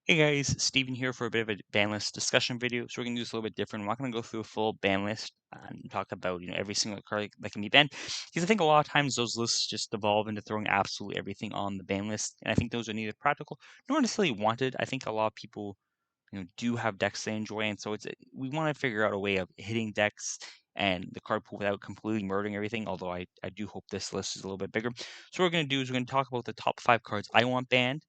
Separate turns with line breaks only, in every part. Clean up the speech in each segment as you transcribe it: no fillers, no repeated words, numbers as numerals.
Hey guys, Steven here for a bit of a ban list discussion video. So we're going to do this a little bit different. I'm not going to go through a full ban list and talk about every single card that can be banned, because I think a lot of times those lists just devolve into throwing absolutely everything on the ban list, and I think those are neither practical nor necessarily wanted. I think a lot of people do have decks they enjoy, and so we want to figure out a way of hitting decks and the card pool without completely murdering everything. Although I do hope this list is a little bit bigger. So what we're going to do is we're going to talk about the top 5 cards I want banned.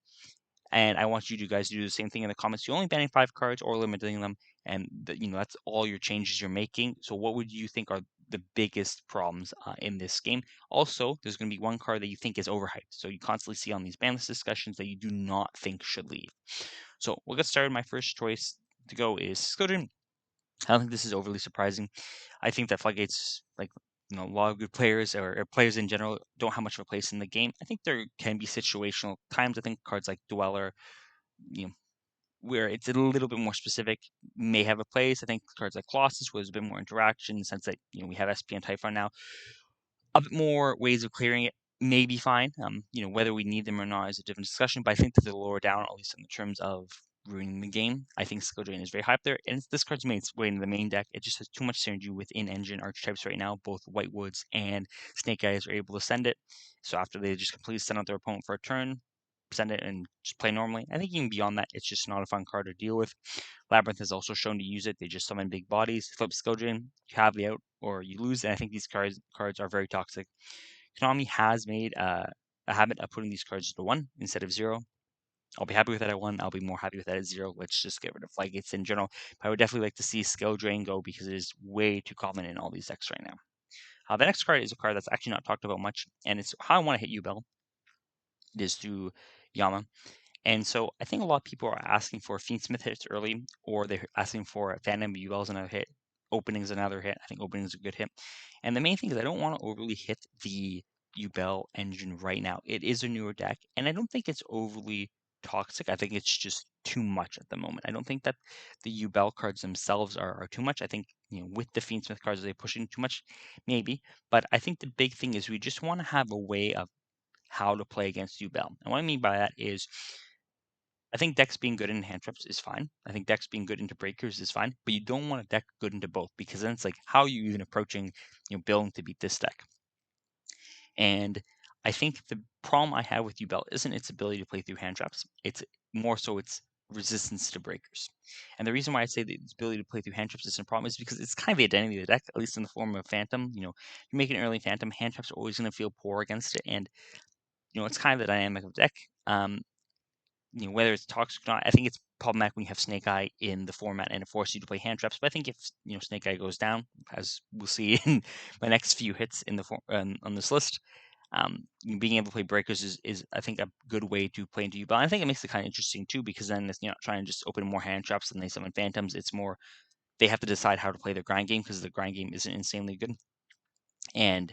And I want you guys to do the same thing in the comments. You're only banning 5 cards or limiting them, and that's all your changes you're making. So what would you think are the biggest problems in this game? Also, there's going to be one card that you think is overhyped. So you constantly see on these ban list discussions that you do not think should leave. So we'll get started. My first choice to go is Skojin. I don't think this is overly surprising. I think that Floodgates, like a lot of good players or players in general, don't have much of a place in the game. I think there can be situational times. I think cards like Dweller, you know, where it's a little bit more specific, may have a place. I think cards like Colossus was a bit more interaction in the sense that we have SP and Typhon now. A bit more ways of clearing it may be fine. Whether we need them or not is a different discussion. But I think that they're lower down, at least in the terms of ruining the game. I think Skill Drain is very high up there, and this card's made its way into the main deck. It just has too much synergy within engine archetypes right now. Both White Woods and Snake Eyes are able to send it. So after they just completely send out their opponent for a turn, send it and just play normally. I think even beyond that, it's just not a fun card to deal with. Labyrinth has also shown to use it. They just summon big bodies. Flip Skojin, you have the out or you lose. And I think these cards are very toxic. Konami has made a habit of putting these cards to 1 instead of 0. I'll be happy with that at 1. I'll be more happy with that at 0. Let's just get rid of Floodgates in general. But I would definitely like to see Skill Drain go because it is way too common in all these decks right now. The next card is a card that's actually not talked about much, and it's how I want to hit Yubel. It is through Yama. And so I think a lot of people are asking for Fiend Smith hits early, or they're asking for Phantom Yubel's another hit. Opening's another hit. I think opening's a good hit. And the main thing is I don't want to overly hit the Yubel engine right now. It is a newer deck, and I don't think it's overly toxic. I think it's just too much at the moment. I don't think that the Yubel cards themselves are too much. I think, with the Fiend Smith cards, are they pushing too much? Maybe. But I think the big thing is we just want to have a way of how to play against Yubel. And what I mean by that is I think decks being good in hand traps is fine. I think decks being good into breakers is fine, but you don't want a deck good into both because then it's like, how are you even approaching, building to beat this deck? And I think the problem I have with Yubel isn't its ability to play through hand traps. It's more so its resistance to breakers. And the reason why I say that its ability to play through hand traps isn't a problem is because it's kind of the identity of the deck, at least in the form of Phantom. You make an early Phantom, hand traps are always going to feel poor against it, and it's kind of the dynamic of the deck. Whether it's toxic or not, I think it's problematic when you have Snake Eye in the format and it forces you to play hand traps. But I think if Snake Eye goes down, as we'll see in my next few hits in the on this list, being able to play breakers is I think a good way to play into you. But I think it makes it kind of interesting too because then it's not trying to just open more hand traps than they summon phantoms. It's more they have to decide how to play their grind game because the grind game isn't insanely good, and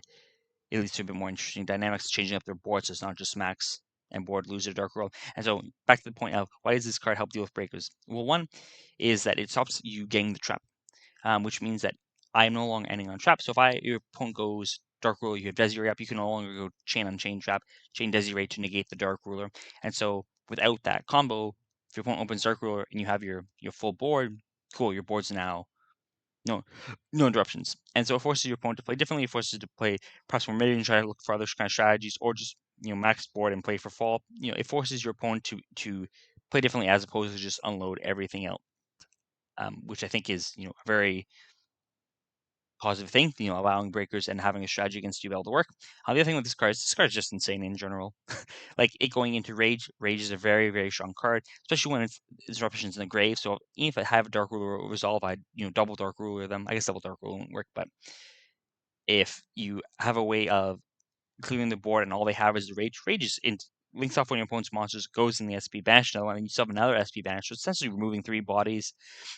it leads to a bit more interesting dynamics, changing up their boards. So it's not just max and board loser Dark World. And so back to the point of why does this card help deal with breakers? Well, one is that it stops you getting the trap, which means that I'm no longer ending on trap. So if your opponent goes Dark Ruler, you have Desiree up, you can no longer go chain on chain trap, chain Desiree to negate the Dark Ruler. And so without that combo, if your opponent opens Dark Ruler and you have your full board, cool, your board's now no interruptions. And so it forces your opponent to play differently. It forces you to play perhaps more mid and try to look for other kind of strategies, or just max board and play for fall. It forces your opponent to play differently as opposed to just unload everything else, which I think is a very positive thing. Allowing breakers and having a strategy against you able to work. The other thing with this card is just insane in general. Like it going into rage. Rage is a very, very strong card, especially when it's disruptions in the grave. So even if I have a Dark Ruler resolve, I double Dark Ruler them. I guess double Dark Ruler won't work, but if you have a way of clearing the board and all they have is the rage, rage is links off one of your opponent's monsters, goes in the SP banish another one, and you still have another SP banish. So it's essentially removing 3 bodies,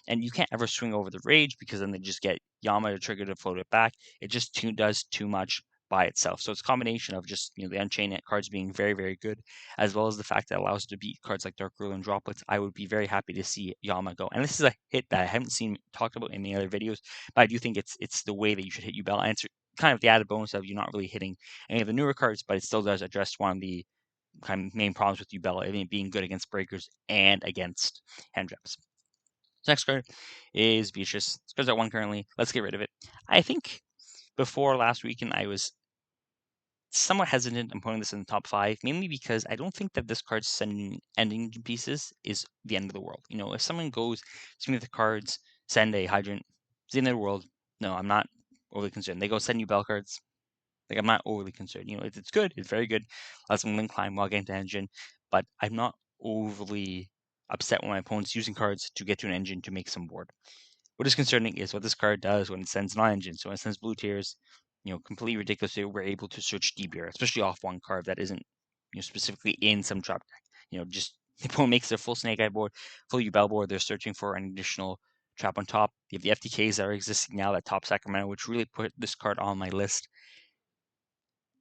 and you can't ever swing over the rage because then they just get Yama to trigger to float it back. It just does too much by itself. So it's a combination of just the Unchained cards being very, very good, as well as the fact that it allows it to beat cards like Dark Ruler and Droplets. I would be very happy to see Yama go. And this is a hit that I haven't seen talked about in the other videos, but I do think it's the way that you should hit Yubel. And it's kind of the added bonus of you're not really hitting any of the newer cards, but it still does address one of the kind of main problems with Yubel, I mean, being good against breakers and against hand traps. So next card is Beatrice. This card's at 1 currently. Let's get rid of it. I think before last weekend, I was somewhat hesitant on putting this in the top 5, mainly because I don't think that this card sending ending pieces is the end of the world. If someone goes to me with the cards, send a hydrant, it's the end of the world. No, I'm not overly concerned. They go send you bell cards. Like, I'm not overly concerned. It's good. It's very good. Let them link climb while getting to engine, but I'm not overly upset when my opponent's using cards to get to an engine to make some board. What is concerning is what this card does when it sends non-engine. So when it sends blue tiers, completely ridiculous. We're able to search DBR, especially off one card that isn't, specifically in some trap deck. Just the opponent makes their full Snake Eye board, full Yubel board. They're searching for an additional trap on top. You have the FTKs that are existing now, that top Sacramento, which really put this card on my list.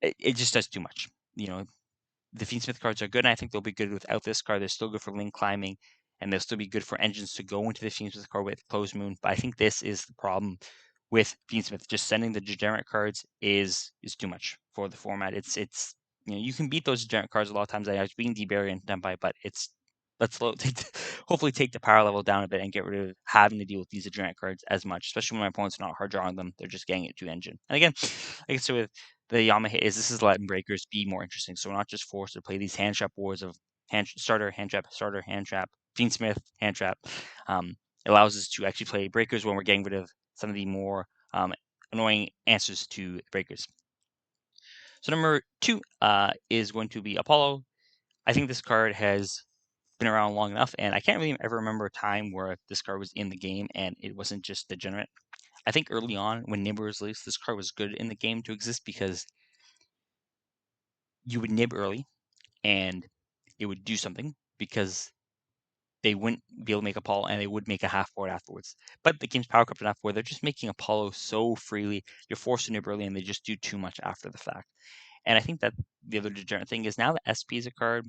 It just does too much. The Fiend Smith cards are good, and I think they'll be good without this card. They're still good for link climbing, and they'll still be good for engines to go into the Fiend Smith card with Closed Moon. But I think this is the problem with Fiend Smith. Just sending the degenerate cards is too much for the format. It's you can beat those degenerate cards a lot of times. I was beating D-Barry and Denpai, but hopefully take the power level down a bit and get rid of having to deal with these degenerate cards as much, especially when my opponent's not hard drawing them. They're just getting it to engine. And again, like I said with the Yama hit, this is letting breakers be more interesting. So we're not just forced to play these hand trap wars of starter, hand trap, Fiend Smith, hand trap. It allows us to actually play breakers when we're getting rid of some of the more annoying answers to breakers. So number 2 is going to be Apollo. I think this card has been around long enough, and I can't really ever remember a time where this card was in the game and it wasn't just degenerate. I think early on when Nib was released, this card was good in the game to exist because you would nib early and it would do something because they wouldn't be able to make Apollo and they would make a half board afterwards. But the game's power corrupt enough where they're just making Apollo so freely, you're forced to nib early and they just do too much after the fact. And I think that the other degenerate thing is now that SP is a card,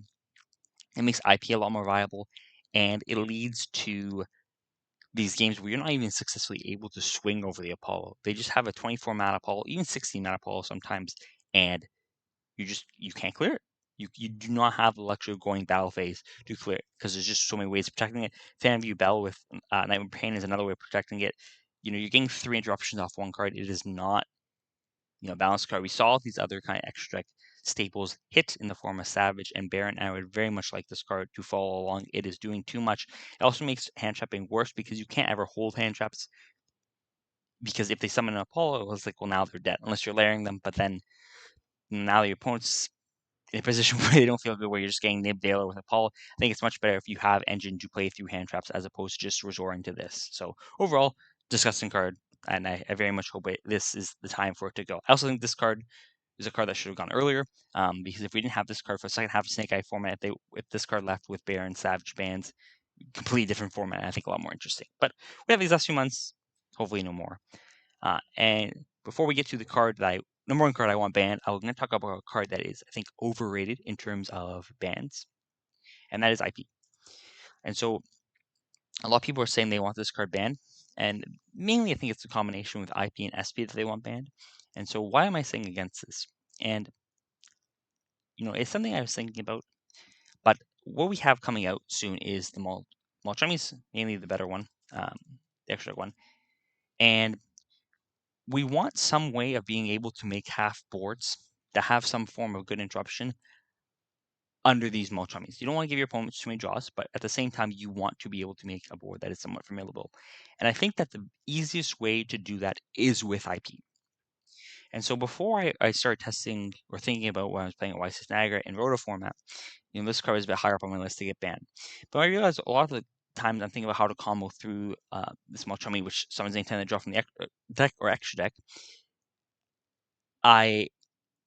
it makes IP a lot more viable and it leads to these games where you're not even successfully able to swing over the Apollo. They just have a 24 mana Apollo, even 16 mana Apollo sometimes, and you can't clear it. You do not have the luxury of going battle phase to clear it because there's just so many ways of protecting it. Fan of Yubel with Nightmare Pain is another way of protecting it. You're getting 3 interruptions off one card. It is not balanced card. We saw these other kind of extra deck staples hit in the form of Savage and Baron, and I would very much like this card to follow along. It is doing too much. It also makes hand trapping worse because you can't ever hold hand traps because if they summon an Apollo, it's like, well, now they're dead unless you're layering them. But then now your opponent's in a position where they don't feel good, where you're just getting Nib Daler with Apollo. I think it's much better if you have engine to play through hand traps as opposed to just resorting to this. So overall, disgusting card, and I very much hope this is the time for it to go. I also think this card is a card that should have gone earlier, because if we didn't have this card for the second half of Snake Eye format, if this card left with Bear and Savage bands, completely different format, I think a lot more interesting. But we have these last few months, hopefully no more. And before we get to the card number 1 card I want banned, I'm going to talk about a card that is, I think, overrated in terms of bans, and that is IP. And so a lot of people are saying they want this card banned, and mainly I think it's a combination with IP and SP that they want banned. And so why am I saying against this? And it's something I was thinking about, but what we have coming out soon is the Molchummies, mainly the better one, the extra one, and we want some way of being able to make half boards that have some form of good interruption under these Molchummies. You don't want to give your opponents too many draws, but at the same time, you want to be able to make a board that is somewhat formidable. And I think that the easiest way to do that is with IP. And so before I started testing or thinking about when I was playing at Y6 Niagara in Roto format, this card was a bit higher up on my list to get banned. But I realized a lot of the times I'm thinking about how to combo through this Molchummy, which summons anytime they draw from the deck or extra deck.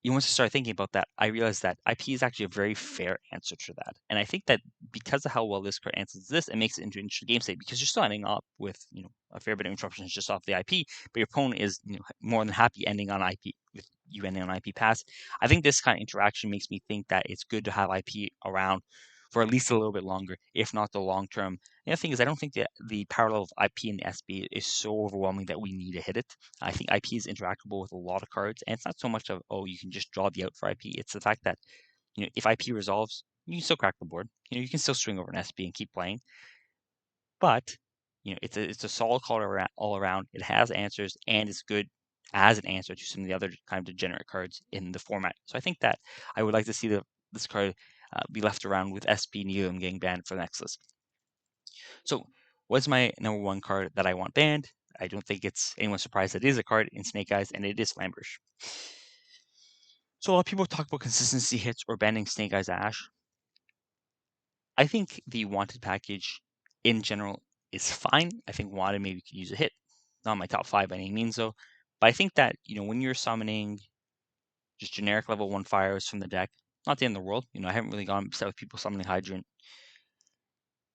Once I started thinking about that, I realized that IP is actually a very fair answer to that. And I think that because of how well this card answers this, it makes it into an interesting game state because you're still ending up with, a fair bit of interruptions just off the IP, but your opponent is, more than happy ending on IP with you ending on IP pass. I think this kind of interaction makes me think that it's good to have IP around for at least a little bit longer, if not the long term. The other thing is I don't think that the power level of IP in the SB is so overwhelming that we need to hit it. I think IP is interactable with a lot of cards, and it's not so much of, you can just draw the out for IP. It's the fact that if IP resolves, you can still crack the board. You can still swing over an SP and keep playing. But it's a solid card all around. It has answers and it's good as an answer to some of the other kind of degenerate cards in the format. So I think that I would like to see this card be left around with SP Neum getting banned for the next list. So what's my number one card that I want banned? I don't think it's anyone surprised that it is a card in Snake Eyes, and it is Flamberge. So a lot of people talk about consistency hits or banning Snake Eyes Ash. I think the wanted package in general is fine. I think wanted maybe could use a hit. Not my top 5 by any means though. But I think that, when you're summoning just generic level 1 fires from the deck, not the end of the world. I haven't really gone upset with people summoning Hydrant.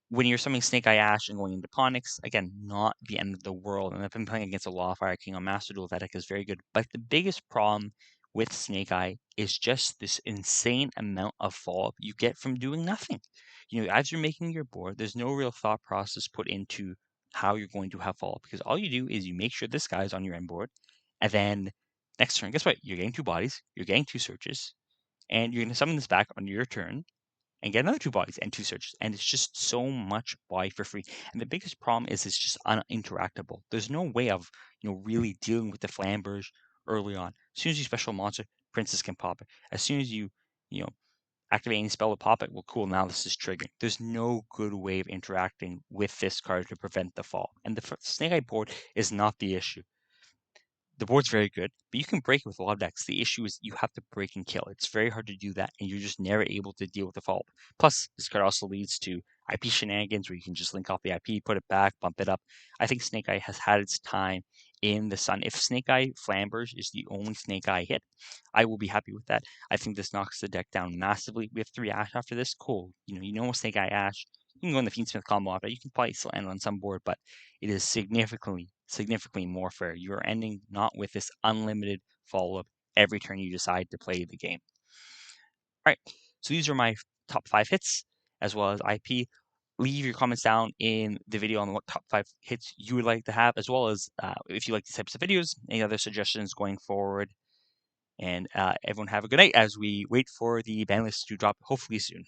When you're summoning Snake Eye Ash and going into Ponyx, again, not the end of the world. And I've been playing against a Law Fire King on Master Duel. That deck is very good. But the biggest problem with Snake Eye is just this insane amount of follow-up you get from doing nothing. As you're making your board, there's no real thought process put into how you're going to have follow-up, because all you do is you make sure this guy's on your end board, and then next turn, guess what? You're getting 2 bodies, you're getting 2 searches, and you're going to summon this back on your turn and get another 2 bodies and 2 searches. And it's just so much body for free. And the biggest problem is it's just uninteractable. There's no way of, really dealing with the Flamberge early on. As soon as you special monster, Princess can pop it. As soon as you know, activate any spell to pop it, well, cool, now this is triggering. There's no good way of interacting with this card to prevent the fall. And the Snake Eye board is not the issue. The board's very good, but you can break it with a lot of decks. The issue is you have to break and kill. It's very hard to do that, and you're just never able to deal with the fault. Plus, this card also leads to IP shenanigans where you can just link off the IP, put it back, bump it up. I think Snake Eye has had its time in the sun. If Snake Eye Flamberge is the only Snake Eye hit, I will be happy with that. I think this knocks the deck down massively. We have 3 Ash after this. Cool. Snake Eye Ash. You can go in the Fiend Smith combo after. You can probably still end on some board, but it is significantly more fair. You are ending not with this unlimited follow-up every turn you decide to play the game. All right, so these are my top 5 hits as well as IP. Leave your comments down in the video on what top 5 hits you would like to have, as well as if you like these types of videos, any other suggestions going forward. And everyone have a good night as we wait for the ban list to drop hopefully soon.